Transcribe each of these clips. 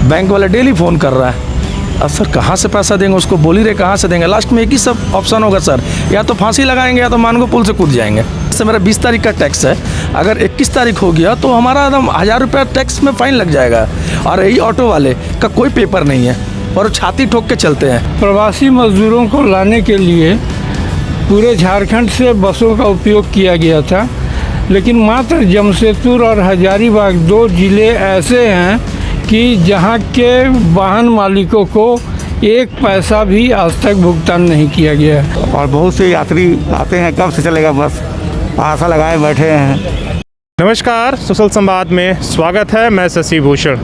Bank वाला daily phone कर रहा है, अब सर कहाँ से पैसा देंगे उसको, बोल ही रहे कहाँ से देंगे। लास्ट में एक ही सब ऑप्शन होगा सर, या तो फांसी लगाएंगे या तो मानगो पुल से कूद जाएंगे। जैसे मेरा 20 तारीख का टैक्स है, अगर 21 तारीख हो गया तो हमारा एकदम 1000 रुपया टैक्स में फ़ाइन लग जाएगा। और यही ऑटो वाले का कोई पेपर नहीं है और छाती ठोक के चलते हैं। प्रवासी मजदूरों को लाने के लिए पूरे झारखंड से बसों का उपयोग किया गया था, लेकिन मात्र जमशेदपुर और हजारीबाग 2 ज़िले ऐसे हैं कि जहां के वाहन मालिकों को 1 पैसा भी आज तक भुगतान नहीं किया गया है। और बहुत से यात्री आते हैं, कब से चलेगा बस, आशा लगाए बैठे हैं। नमस्कार, सोशल संवाद में स्वागत है। मैं शशि भूषण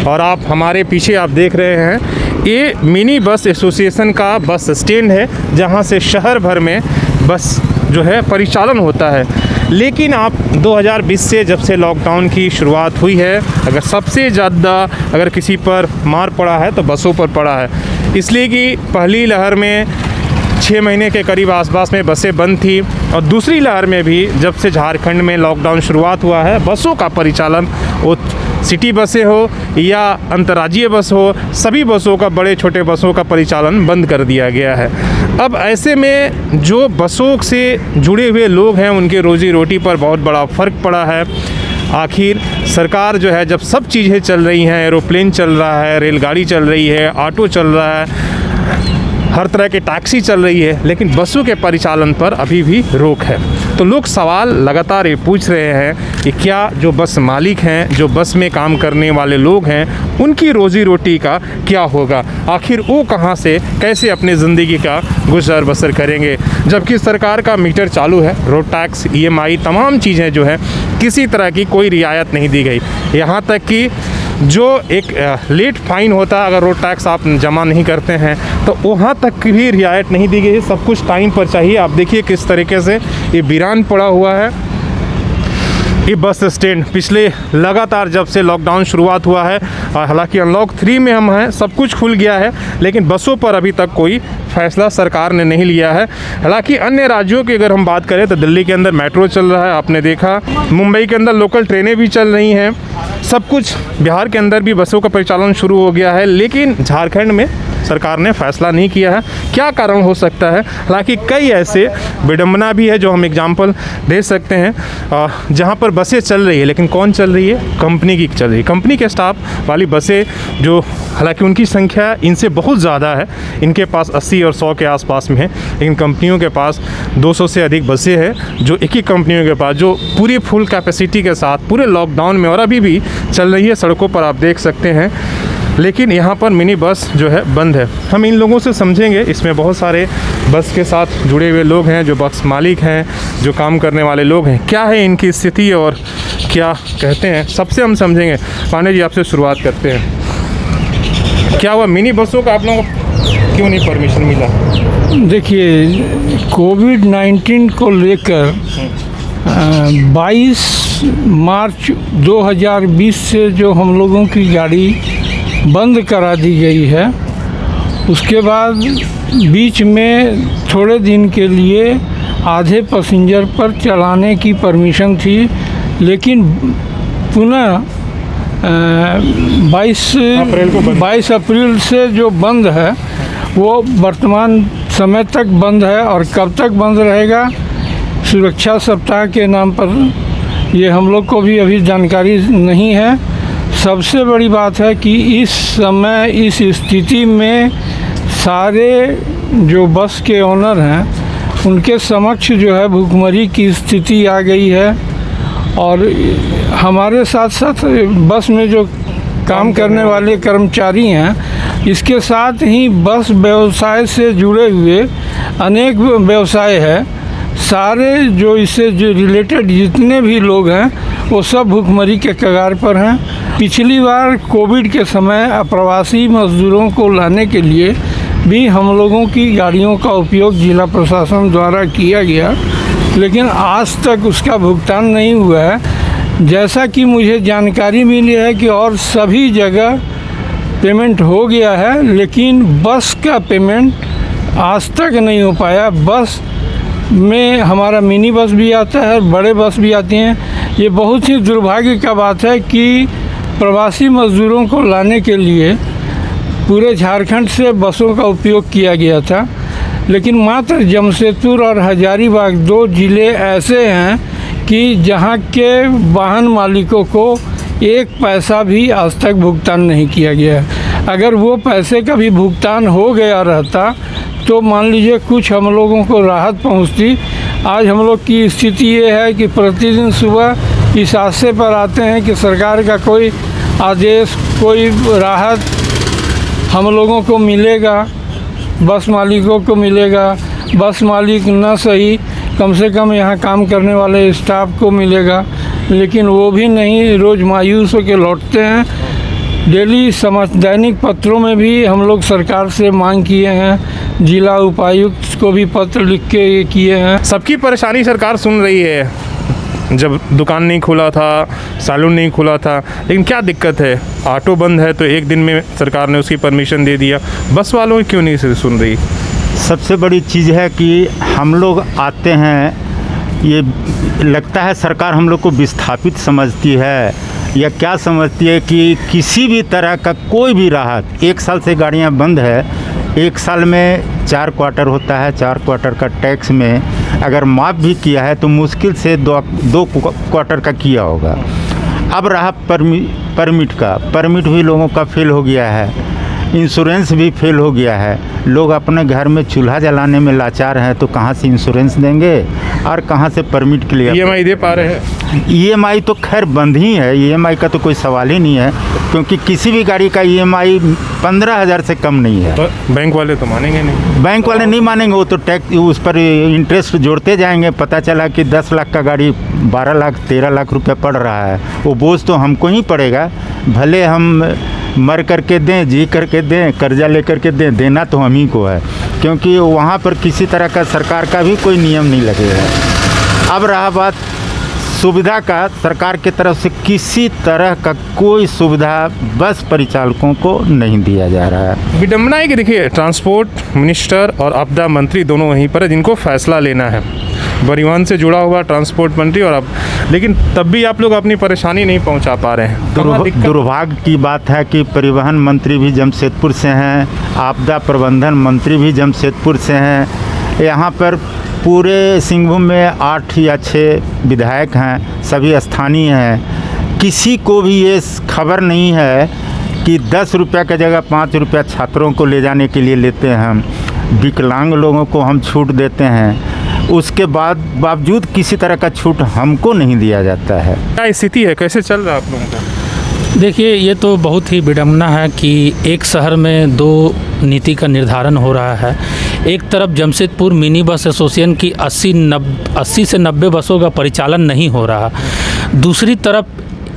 और आप हमारे पीछे आप देख रहे हैं, ये मिनी बस एसोसिएशन का बस स्टैंड है जहां से शहर भर में बस जो है परिचालन होता है। लेकिन आप 2020 से जब से लॉकडाउन की शुरुआत हुई है, अगर सबसे ज़्यादा अगर किसी पर मार पड़ा है तो बसों पर पड़ा है, इसलिए कि पहली लहर में 6 महीने के करीब आसपास में बसें बंद थी और दूसरी लहर में भी जब से झारखंड में लॉकडाउन शुरुआत हुआ है, बसों का परिचालन, वो सिटी बसें हो या अंतर्राज्यीय बस हो, सभी बसों का, बड़े छोटे बसों का परिचालन बंद कर दिया गया है। अब ऐसे में जो बसों से जुड़े हुए लोग हैं उनके रोज़ी रोटी पर बहुत बड़ा फ़र्क पड़ा है। आखिर सरकार जो है, जब सब चीज़ें चल रही हैं, एरोप्लेन चल रहा है, रेलगाड़ी चल रही है, ऑटो चल रहा है, हर तरह की टैक्सी चल रही है, लेकिन बसों के परिचालन पर अभी भी रोक है। तो लोग सवाल लगातार ये पूछ रहे हैं कि क्या जो बस मालिक हैं, जो बस में काम करने वाले लोग हैं, उनकी रोज़ी रोटी का क्या होगा, आखिर वो कहाँ से कैसे अपने ज़िंदगी का गुजर बसर करेंगे, जबकि सरकार का मीटर चालू है, रोड टैक्स, EMI, तमाम चीज़ें जो है किसी तरह की कोई रियायत नहीं दी गई। यहाँ तक कि जो एक लेट फ़ाइन होता है, अगर रोड टैक्स आप जमा नहीं करते हैं तो वहाँ तक भी रियायत नहीं दी गई है। सब कुछ टाइम पर चाहिए। आप देखिए किस तरीके से ये वीरान पड़ा हुआ है ये बस स्टैंड। पिछले लगातार जब से लॉकडाउन शुरुआत हुआ है, हालांकि अनलॉक 3 में हम हैं, सब कुछ खुल गया है, लेकिन बसों पर अभी तक कोई फैसला सरकार ने नहीं लिया है। हालांकि अन्य राज्यों की अगर हम बात करें तो दिल्ली के अंदर मेट्रो चल रहा है, आपने देखा, मुंबई के अंदर लोकल ट्रेनें भी चल रही हैं, सब कुछ। बिहार के अंदर भी बसों का परिचालन शुरू हो गया है, लेकिन झारखंड में सरकार ने फैसला नहीं किया है। क्या कारण हो सकता है? हालांकि कई ऐसे विडंबना भी है जो हम एग्जाम्पल दे सकते हैं जहां पर बसें चल रही है, लेकिन कौन चल रही है? कंपनी की चल रही है, कंपनी के स्टाफ वाली बसें, जो हालांकि उनकी संख्या इनसे बहुत ज़्यादा है, इनके पास 80 और 100 के आसपास में है, लेकिन कंपनियों के पास 200 से अधिक बसें हैं जो एक ही कंपनियों के पास, जो पूरी फुल कैपेसिटी के साथ पूरे लॉकडाउन में और अभी भी चल रही है, सड़कों पर आप देख सकते हैं। लेकिन यहाँ पर मिनी बस जो है बंद है। हम इन लोगों से समझेंगे, इसमें बहुत सारे बस के साथ जुड़े हुए लोग हैं, जो बस मालिक हैं, जो काम करने वाले लोग हैं, क्या है इनकी स्थिति और क्या कहते हैं, सबसे हम समझेंगे। पांडे जी, आपसे शुरुआत करते हैं। क्या हुआ, मिनी बसों का आप लोगों को क्यों नहीं परमिशन मिला? देखिए, कोविड-19 को लेकर 22 मार्च 2020 से जो हम लोगों की गाड़ी बंद करा दी गई है, उसके बाद बीच में थोड़े दिन के लिए आधे पैसेंजर पर चलाने की परमिशन थी, लेकिन पुनः 22 अप्रैल से जो बंद है वो वर्तमान समय तक बंद है। और कब तक बंद रहेगा, सुरक्षा सप्ताह के नाम पर, ये हम लोग को भी अभी जानकारी नहीं है। सबसे बड़ी बात है कि इस समय, इस स्थिति में सारे जो बस के ओनर हैं उनके समक्ष जो है भुखमरी की स्थिति आ गई है। और हमारे साथ साथ बस में जो काम करने वाले कर्मचारी हैं, इसके साथ ही बस व्यवसाय से जुड़े हुए अनेक व्यवसाय है, सारे जो इससे जो रिलेटेड जितने भी लोग हैं वो सब भुखमरी के कगार पर हैं। पिछली बार कोविड के समय अप्रवासी मजदूरों को लाने के लिए भी हम लोगों की गाड़ियों का उपयोग जिला प्रशासन द्वारा किया गया, लेकिन आज तक उसका भुगतान नहीं हुआ है। जैसा कि मुझे जानकारी मिली है कि और सभी जगह पेमेंट हो गया है, लेकिन बस का पेमेंट आज तक नहीं हो पाया। बस में हमारा मिनी बस भी आता है, बड़े बस भी आती हैं। ये बहुत ही दुर्भाग्य का बात है कि प्रवासी मज़दूरों को लाने के लिए पूरे झारखंड से बसों का उपयोग किया गया था, लेकिन मात्र जमशेदपुर और हजारीबाग 2 ज़िले ऐसे हैं कि जहां के वाहन मालिकों को एक पैसा भी आज तक भुगतान नहीं किया गया है। अगर वो पैसे का भी भुगतान हो गया रहता तो मान लीजिए कुछ हम लोगों को राहत पहुंचती। आज हम लोग की स्थिति ये है कि प्रतिदिन सुबह इस आशे पर आते हैं कि सरकार का कोई आदेश, कोई राहत हम लोगों को मिलेगा, बस मालिकों को मिलेगा। बस मालिक न सही, कम से कम यहाँ काम करने वाले स्टाफ को मिलेगा, लेकिन वो भी नहीं, रोज़ मायूस होकर लौटते हैं। डेली दैनिक पत्रों में भी हम लोग सरकार से मांग किए हैं, जिला उपायुक्त को भी पत्र लिख के ये किए हैं। सबकी परेशानी सरकार सुन रही है। जब दुकान नहीं खुला था, सैलून नहीं खुला था, लेकिन क्या दिक्कत है? ऑटो बंद है तो एक दिन में सरकार ने उसकी परमिशन दे दिया, बस वालों की क्यों नहीं सुन रही? सबसे बड़ी चीज़ है कि हम लोग आते हैं, ये लगता है सरकार हम लोग को विस्थापित समझती है या क्या समझती है कि किसी भी तरह का कोई भी राहत। 1 साल से गाड़ियां बंद है, 1 साल में 4 क्वार्टर होता है, 4 क्वार्टर का टैक्स में अगर माफ़ भी किया है तो मुश्किल से 2 क्वार्टर का किया होगा। अब रहा परमिट का, परमिट भी लोगों का फेल हो गया है, इंश्योरेंस भी फेल हो गया है। लोग अपने घर में चूल्हा जलाने में लाचार हैं तो कहाँ से इंश्योरेंस देंगे और कहाँ से परमिट के लिए EMI दे पा रहे हैं? EMI तो खैर बंद ही है, EMI का तो कोई सवाल ही नहीं है, क्योंकि किसी भी गाड़ी का EMI 15,000 से कम नहीं है। तो बैंक वाले तो मानेंगे नहीं। बैंक वाले नहीं मानेंगे, वो तो टैक्स उस पर इंटरेस्ट जोड़ते जाएंगे। पता चला कि 10 लाख का गाड़ी 12 लाख 13 लाख रुपये पड़ रहा है, वो बोझ तो हमको ही पड़ेगा। भले हम मर करके दें, जी करके दें, कर्जा ले करके दें, देना तो हम ही को है, क्योंकि वहाँ पर किसी तरह का सरकार का भी कोई नियम नहीं लगेगा। अब रहा बात सुविधा का, सरकार की तरफ से किसी तरह का कोई सुविधा बस परिचालकों को नहीं दिया जा रहा है। विडम्बना है कि देखिए, ट्रांसपोर्ट मिनिस्टर और आपदा मंत्री दोनों वहीं पर है जिनको फैसला लेना है। परिवहन से जुड़ा हुआ ट्रांसपोर्ट मंत्री और अब, लेकिन तब भी आप लोग अपनी परेशानी नहीं पहुंचा पा रहे हैं। दुर्भाग्य की बात है कि परिवहन मंत्री भी जमशेदपुर से हैं, आपदा प्रबंधन मंत्री भी जमशेदपुर से हैं। यहाँ पर पूरे सिंहभूम में 8 या 6 विधायक हैं, सभी स्थानीय हैं। किसी को भी ये खबर नहीं है कि 10 रुपये की जगह 5 रुपया छात्रों को ले जाने के लिए लेते हैं हम, विकलांग लोगों को हम छूट देते हैं, उसके बावजूद किसी तरह का छूट हमको नहीं दिया जाता है। क्या स्थिति है, कैसे चल रहा है आप लोगों का? देखिए, ये तो बहुत ही विडम्बना है कि एक शहर में 2 नीति का निर्धारण हो रहा है। एक तरफ जमशेदपुर मिनी बस एसोसिएशन की 80 से 90 बसों का परिचालन नहीं हो रहा, दूसरी तरफ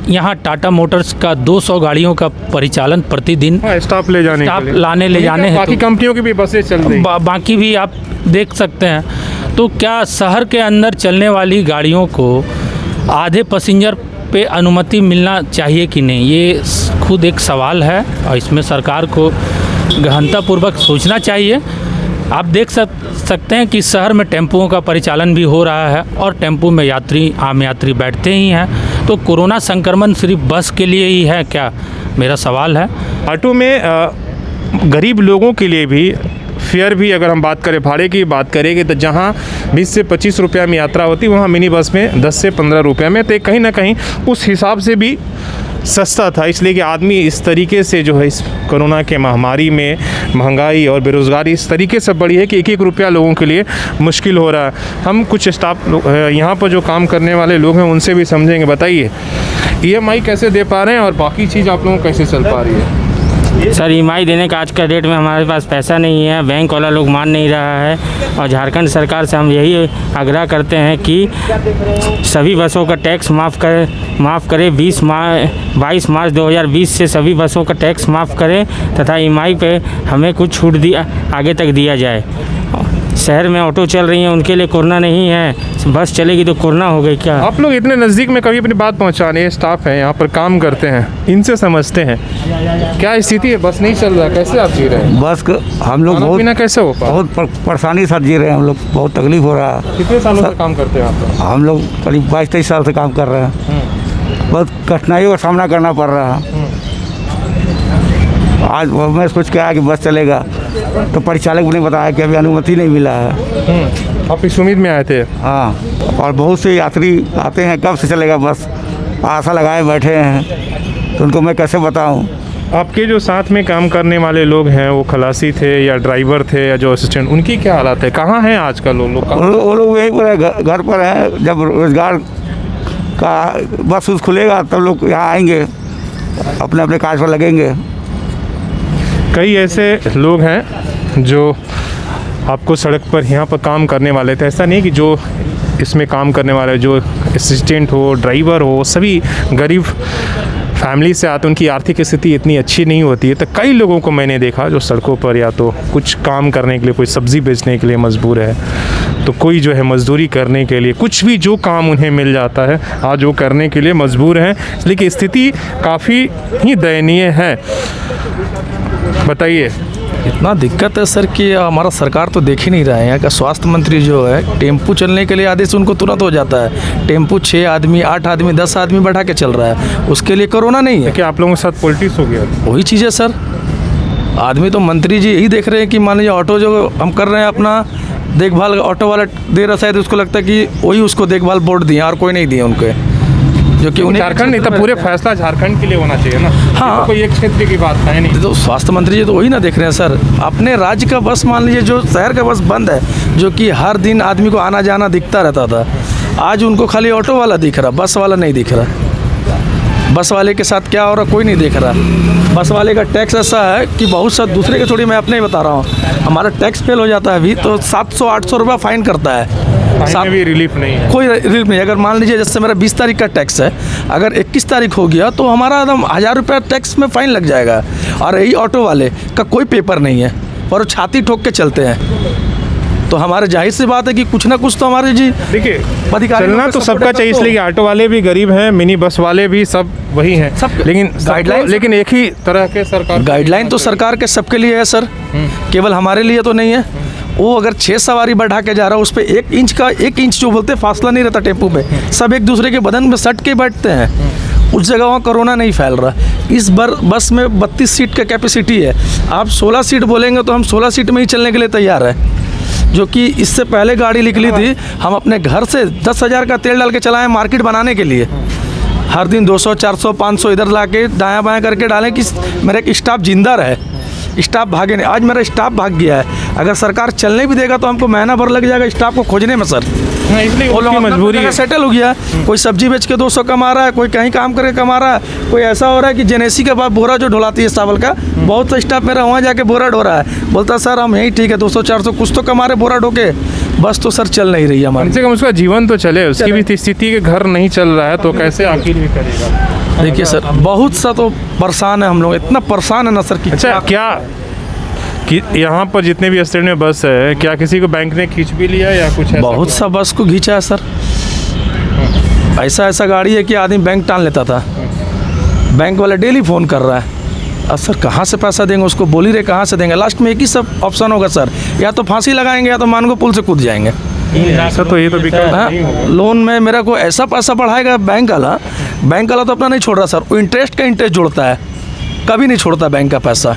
यहाँ टाटा मोटर्स का 200 गाड़ियों का परिचालन प्रतिदिन स्टाफ ले जाने ले जाने हैं। बाकी कंपनियों की भी बसें चल रही हैं, बाकी भी आप देख सकते हैं। तो क्या शहर के अंदर चलने वाली गाड़ियों को आधे पैसेंजर पे अनुमति मिलना चाहिए कि नहीं, ये खुद एक सवाल है और इसमें सरकार को गहनतापूर्वक सोचना चाहिए। आप देख सकते हैं कि शहर में टेम्पुओं का परिचालन भी हो रहा है और टेम्पू में आम यात्री बैठते ही हैं। तो कोरोना संक्रमण सिर्फ बस के लिए ही है क्या, मेरा सवाल है। ऑटो में गरीब लोगों के लिए भी फेयर भी, अगर हम बात करें भाड़े की बात करेंगे तो जहां 20 से 25 रुपये में यात्रा होती वहां मिनी बस में 10 से 15 रुपये में, तो कहीं ना कहीं उस हिसाब से भी सस्ता था। इसलिए कि आदमी इस तरीके से जो है इस कोरोना के महामारी में महंगाई और बेरोज़गारी इस तरीके से बढ़ी है कि 1-1 रुपया लोगों के लिए मुश्किल हो रहा है। हम कुछ स्टाफ यहाँ पर जो काम करने वाले लोग हैं उनसे भी समझेंगे। बताइए, EMI कैसे दे पा रहे हैं और बाकी चीज़ आप लोगों को कैसे चल पा रही है? सर, EMI देने का आज का डेट में हमारे पास पैसा नहीं है, बैंक वाला लोग मान नहीं रहा है और झारखंड सरकार से हम यही आग्रह करते हैं कि सभी बसों का टैक्स माफ़ करें। 22 मार्च 2020 से सभी बसों का टैक्स माफ़ करें तथा EMI पे हमें कुछ छूट आगे तक दिया जाए। शहर में ऑटो चल रही हैं, उनके लिए कोरोना नहीं है, बस चलेगी तो कोरोना हो गई क्या? आप लोग इतने नज़दीक में कभी अपनी बात पहुंचाने, स्टाफ है यहाँ पर काम करते हैं, इनसे समझते हैं क्या स्थिति है, बस नहीं चल रहा, कैसे आप जी रहे हैं? बस हम लोग बहुत कैसे हो पा बहुत परेशानी से जी रहे हैं, हम लोग बहुत तकलीफ हो रहा है। कितने सालों से काम करते हैं आप? हम लोग करीब 22-23 साल से काम कर रहे हैं। बहुत कठिनाइयों का सामना करना पड़ रहा है। आज मैं सोच के आया कि बस चलेगा, तो परिचालक ने बताया कि अभी अनुमति नहीं मिला है। आप इस उम्मीद में आए थे? हाँ, और बहुत से यात्री आते हैं कब से चलेगा बस, आशा लगाए बैठे हैं, तो उनको मैं कैसे बताऊं। आपके जो साथ में काम करने वाले लोग हैं वो खलासी थे या ड्राइवर थे या जो असिस्टेंट, उनकी क्या हालत है? कहाँ हैं आजकल वो लोग? वो लोग यहीं पर है, घर पर हैं। जब रोजगार का बस उस खुलेगा तब लोग यहाँ आएंगे, अपने अपने काज पर लगेंगे। कई ऐसे लोग हैं जो आपको सड़क पर यहाँ पर काम करने वाले थे, ऐसा नहीं कि जो इसमें काम करने वाले जो असिस्टेंट हो, ड्राइवर हो, सभी गरीब फैमिली से आते, उनकी आर्थिक स्थिति इतनी अच्छी नहीं होती है। तो कई लोगों को मैंने देखा जो सड़कों पर या तो कुछ काम करने के लिए, कोई सब्ज़ी बेचने के लिए मजबूर है, तो कोई जो है मज़दूरी करने के लिए, कुछ भी जो काम उन्हें मिल जाता है आज वो करने के लिए मजबूर हैं। इसलिए कि स्थिति काफ़ी ही दयनीय है। बताइए। इतना दिक्कत है सर कि हमारा सरकार तो देख ही नहीं रहा है। यहाँ का स्वास्थ्य मंत्री जो है, टेम्पू चलने के लिए आदेश उनको तुरंत हो जाता है। टेम्पू 6 आदमी, 8 आदमी, 10 आदमी बैठा के चल रहा है, उसके लिए कोरोना नहीं है। क्या आप लोगों के साथ पॉलिटिक्स हो गया? वही चीज़ है सर। आदमी तो मंत्री जी यही देख रहे हैं कि मान लीजिए ऑटो जो हम कर रहे हैं अपना देखभाल, ऑटो वाला दे रहा शायद, उसको लगता है कि वही उसको देखभाल बोर्ड दिए और कोई नहीं दिए उनके, जो कि उन्हें झारखंड नहीं, तो पूरे फैसला झारखंड के लिए होना चाहिए ना। हाँ, तो कोई एक क्षेत्र की बात है नहीं। तो स्वास्थ्य मंत्री जी तो वही ना देख रहे हैं सर। अपने राज्य का बस मान लीजिए, जो शहर का बस बंद है, जो कि हर दिन आदमी को आना जाना दिखता रहता था, आज उनको खाली ऑटो वाला दिख रहा, बस वाला नहीं दिख रहा। बस वाले के साथ क्या हो रहा कोई नहीं देख रहा। बस वाले का टैक्स ऐसा है कि बहुत सा दूसरे के छोड़ी, मैं अपने ही बता रहा हूँ, हमारा टैक्स फेल हो जाता है अभी तो 700-800 रुपये फ़ाइन करता है। में भी रिलीफ नहीं है, कोई रिलीफ नहीं। अगर मान लीजिए जैसे मेरा 20 तारीख का टैक्स है, अगर 21 तारीख हो गया तो हमारा एकदम 1000 रुपये टैक्स में फ़ाइन लग जाएगा। और यही ऑटो वाले का कोई पेपर नहीं है और वो छाती ठोक के चलते हैं। तो हमारे जाहिर सी बात है कि कुछ ना कुछ तो हमारे जी देखिए चलना तो सबका चाहिए, इसलिए ऑटो वाले भी गरीब हैं, मिनी बस वाले भी सब वही हैं, लेकिन गाइडलाइन, लेकिन एक ही तरह के सरकार गाइडलाइन तो सरकार के सबके लिए है सर, केवल हमारे लिए तो नहीं है। वो अगर 6 सवारी बढ़ा के जा रहा है, उस पर 1 इंच जो बोलते हैं फासला नहीं रहता टेम्पू पे, सब एक दूसरे के बदन में सट के बैठते हैं। उस जगह वहाँ कोरोना नहीं फैल रहा। इस बार बस में 32 सीट का कैपेसिटी है, आप 16 सीट बोलेंगे तो हम 16 सीट में ही चलने के लिए तैयार है। जो कि इससे पहले गाड़ी निकली थी, हम अपने घर से 10,000 का तेल डाल के चलाएं मार्केट बनाने के लिए। हर दिन 200, 400, 500 इधर ला के दायाँ बायाँ करके डालें कि मेरा एक स्टाफ जिंदा रहे, स्टाफ भागे नहीं। आज मेरा स्टाफ भाग गया है। अगर सरकार चलने भी देगा तो हमको महीना भर लग जाएगा स्टाफ को खोजने में सर। इसलिए वो लोग मजबूरी है। सेटल हो गया, कोई सब्जी बेच के 200 कमा रहा है, कोई कहीं काम करके कमा रहा है, कोई ऐसा हो रहा है कि जेनेसी के बाद बोरा जो ढुलाती है चावल का, बहुत सा स्टाफ मेरा वहाँ जाके बोरा ढो रहा है, बोलता सर हम यहीं ठीक है 200-400 कुछ तो कमा रहे बोरा ढोके, बस तो सर चल नहीं रही हमारी। कम से कम उसका जीवन तो चले, उसकी भी स्थिति के घर नहीं चल रहा है तो कैसे आखिर भी करेगा। देखिए सर बहुत सा तो परेशान है हम लोग, इतना परेशान है ना सर कि अच्छा क्या कि यहाँ पर जितने भी स्टैंड में बस है, क्या किसी को बैंक ने खींच भी लिया या कुछ ऐसा? बहुत सा बस को खींचा है सर। ऐसा गाड़ी है कि आदमी बैंक टान लेता था, बैंक वाला डेली फ़ोन कर रहा है, अब सर कहाँ से पैसा देंगे उसको, बोल ही रहे कहाँ से देंगे। लास्ट में एक ही सब ऑप्शन होगा सर, या तो फांसी लगाएंगे या तो मानगो पुल से कूद जाएंगे। ऐसा तो ये तो लोन में मेरा को ऐसा पैसा बढ़ाएगा बैंक वाला तो अपना नहीं छोड़ रहा सर, वो इंटरेस्ट का इंटरेस्ट जोड़ता है, कभी नहीं छोड़ता बैंक का पैसा।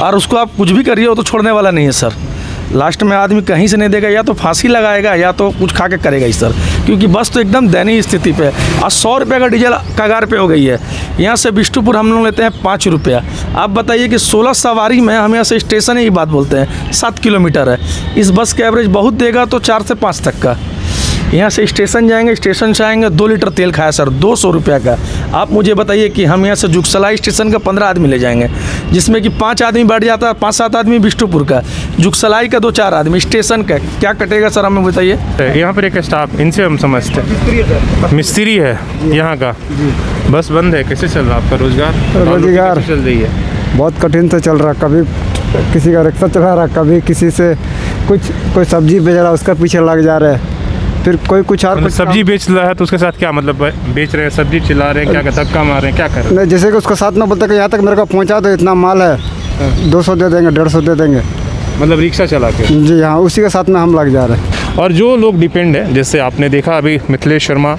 और उसको आप कुछ भी करिए वो तो छोड़ने वाला नहीं है सर। लास्ट में आदमी कहीं से नहीं देगा, या तो फांसी लगाएगा या तो कुछ खा के करेगा ही सर, क्योंकि बस तो एकदम दयनीय स्थिति पे है। और 100 रुपये का डीजल कगार पे हो गई है। यहाँ से बिष्टुपुर हम लोग लेते हैं 5 रुपया। आप बताइए कि 16 सवारी में हम यहाँ से स्टेशन ही बात बोलते हैं 7 किलोमीटर है। इस बस के एवरेज बहुत देगा तो 4 से 5 तक का। यहाँ से स्टेशन जाएंगे, स्टेशन से आएंगे, 2 लीटर तेल खाया सर 200 रुपये का। आप मुझे बताइए कि हम यहाँ से जुगसलाई स्टेशन का 15 आदमी ले जाएंगे, जिसमें कि 5 आदमी बैठ जाता है, 5-7 आदमी बिष्टुपुर का, जुगसलाई का 2-4 आदमी, स्टेशन का क्या कटेगा सर हमें बताइए। यहाँ पर एक स्टाफ, इनसे हम समझते हैं मिस्त्री है यहाँ का, बस बंद है, कैसे चल रहा आपका रोजगार चल रही है? बहुत कठिन से चल रहा, कभी किसी का रिक्शा चला रहा, कभी किसी से कोई सब्जी बेच रहा उसका पीछे लग जा रहे हैं, फिर कोई कुछ और सब्जी बेच रहा है तो उसके साथ क्या मतलब बेच रहे हैं, सब्जी चिल्ला रहे हैं, क्या धक्का मार रहे हैं, क्या कर रहे हैं? नहीं, जैसे कि उसका साथ में बोलते कि यहाँ तक मेरे को पहुँचा दो, इतना माल है 200 दे देंगे, 150 दे देंगे, मतलब रिक्शा चला के। जी हाँ, उसी के साथ में हम लग जा रहे हैं। और जो लोग डिपेंड है, जैसे आपने देखा अभी मिथिलेश शर्मा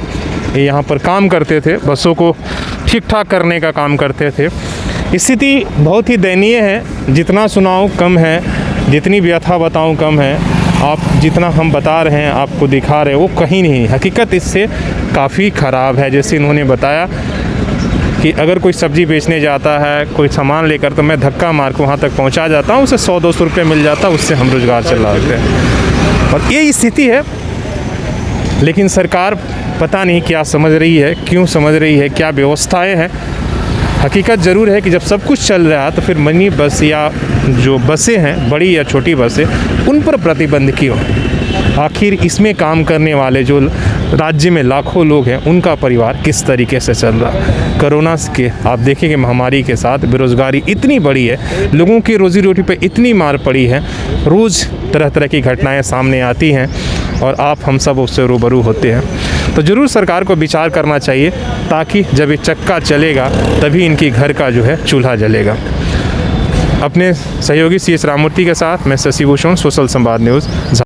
ये यहाँ पर काम करते थे, बसों को ठीक ठाक करने का काम करते थे। स्थिति बहुत ही दयनीय है, जितना सुनाऊँ कम है, जितनी व्यथा बताऊँ कम है। आप जितना हम बता रहे हैं, आपको दिखा रहे हैं, वो कहीं नहीं। हकीकत इससे काफ़ी ख़राब है। जैसे इन्होंने बताया कि अगर कोई सब्ज़ी बेचने जाता है, कोई सामान लेकर, तो मैं धक्का मार के वहाँ तक पहुँचा जाता हूँ, उसे 100-200 रुपये मिल जाता, उससे हम रोज़गार चलाते हैं। और ये स्थिति है। लेकिन सरकार पता नहीं क्या समझ रही है, क्यों समझ रही है, क्या व्यवस्थाएं हैं। हकीकत ज़रूर है कि जब सब कुछ चल रहा है तो फिर मिनी बस या जो बसें हैं, बड़ी या छोटी बसें, उन पर प्रतिबंध क्यों? आखिर इसमें काम करने वाले जो राज्य में लाखों लोग हैं, उनका परिवार किस तरीके से चल रहा है? कोरोना के आप देखेंगे महामारी के साथ बेरोज़गारी इतनी बड़ी है, लोगों की रोज़ी रोटी पे इतनी मार पड़ी है, रोज़ तरह तरह की घटनाएं सामने आती हैं और आप हम सब उससे रूबरू होते हैं। तो ज़रूर सरकार को विचार करना चाहिए, ताकि जब ये चक्का चलेगा तभी इनकी घर का जो है चूल्हा जलेगा। अपने सहयोगी CS राममूर्ति के साथ मैं शशि भूषण, सोशल संवाद न्यूज़।